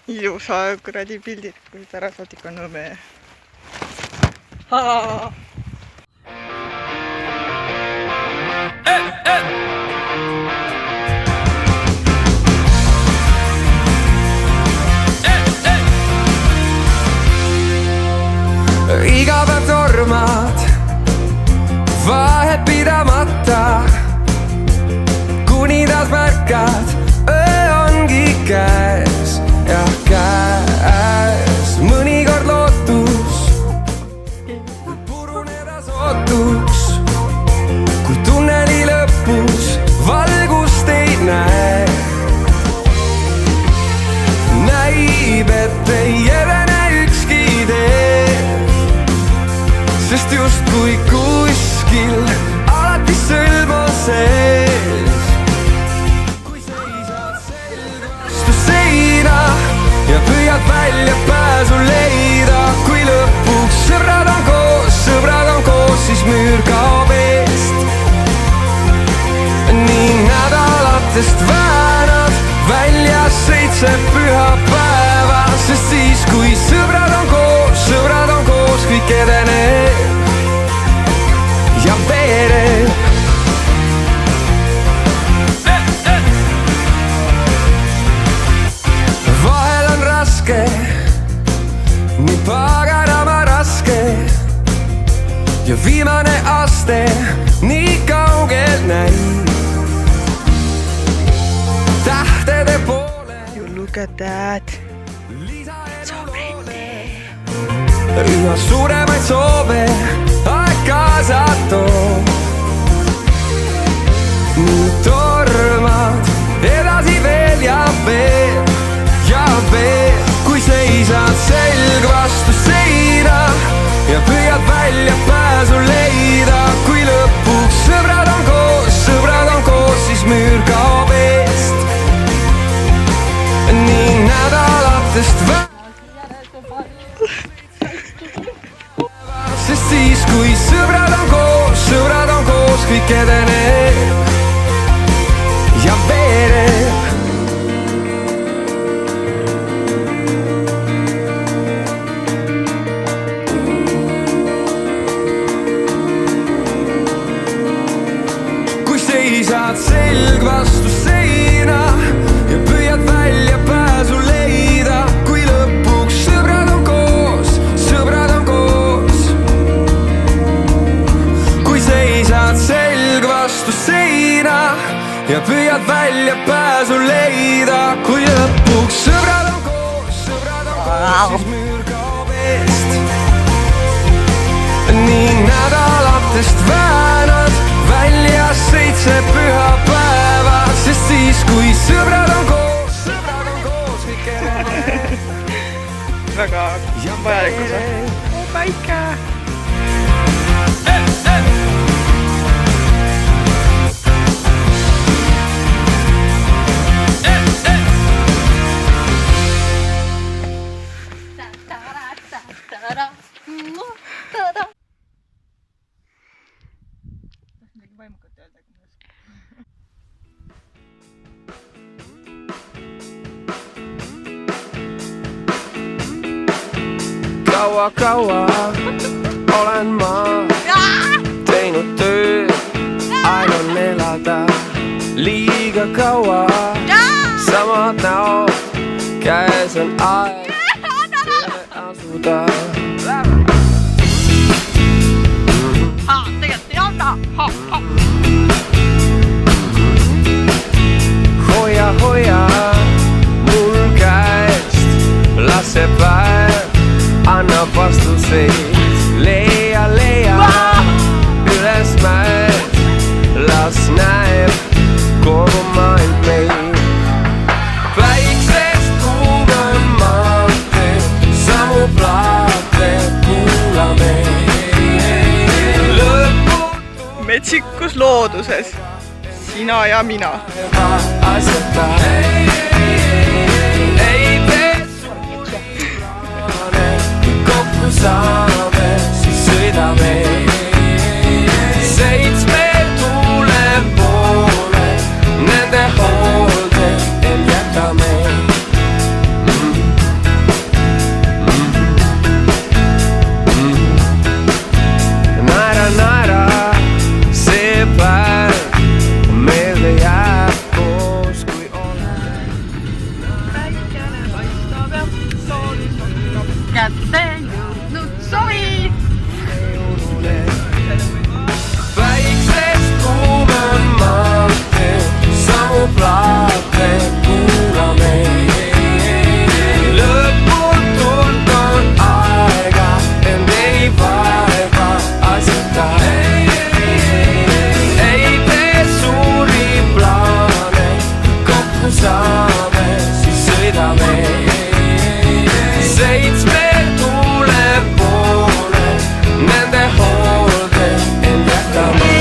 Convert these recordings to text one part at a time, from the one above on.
ilusa kuradi pildid, kui ära saad ikka nõme. Iga päev tormad, vahet pidamata, kuni taas märkad, öö ongi käes ja käes. Mõnikord lootus võib puruneda sootuks, kui tunneli lõpus valgust ei näe. Näib, et ei edene ükski tee, sest justkui kuskil alati sõlm on sees. Kui seisad selg vastu seina ja püüad välja pääsu leida, kui lõpuks sõbrad on koos, siis müür kaob eest. Nii nädalatest väänad välja 7 pühapäeva, sest siis kui sõbrad on koos, kõik edeneb ja veereb. Vahel on raske, nii paganama raske ja viimane aste nii kaugel näib. Tähtede poole You look at that. üha suuremaid soove aeg kaasa toob. Nii tormad edasi veel ja veel ja veel, kui seisad selg vastu seina ja püüad välja pääsu leida, kui lõpuks sõbrad on koos, siis müür kaob eest. Nii nädalatest sest siis kui sõbrad on koos, kõik edeneb ja veereb. Kui seisad selg vastu seina ja püüad välja pääsu leida, kui lõpuks sõbrad on koos, seisad selg vastu seina ja püüad välja pääsu leida, kui lõpuks sõbrad on koos, siis müür kaob eest. Nii nädalatest väänad välja 7 pühapäeva, sest siis kui sõbrad on koos, kõik edeneb. Väga vajalikus või? Päike! Kaua olen ma teinud tööd, aeg on elada liiga kaua. Samad näod, käes on aeg teele asuda. Tegelikult ei anna! Hoia mul käest, las see päev annab vastuseid. Leia üles mäed, las näeb kogu maailm meid. Päiksest kuuman maanteed, samu plaate kuulame. Metsikus looduses, sina ja mina. Kokku saame, siis sõidame 7 tuule poole, nende hoolde end jätame. Naera, see päev meelde jääb koos, kui oleme. Päikene paistab ja soodus hakkab kätte jõudnud sovi. Väiksest kuum on maantee, samu plaate kuulame. Lõputult on aega, end ei vaeva asjata. Ei tee suuri plaane, kokku saame, siis sõidame 7 tuule poole, nende hoolde end jätame.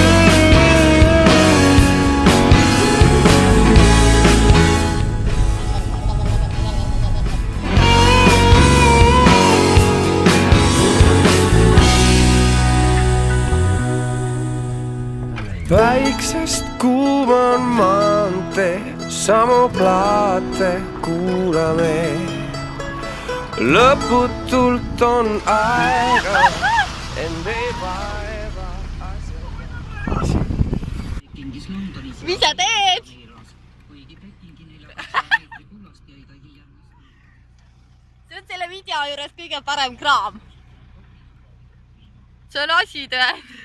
Väiksest kuum on maantee, samu plaate kuulame. Lõputult on aega, end ei vaeva asjata. Mis sa teed? See on selle video juures kõige parem kraam. See on asitõend.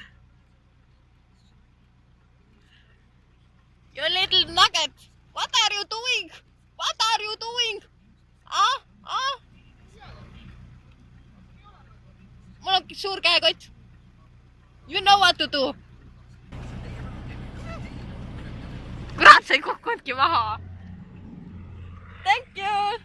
You little nugget, what are you doing? What are you doing? Mul on suur käekott. You know what to do. Kurat, sa ei kukkunudki maha. Thank you.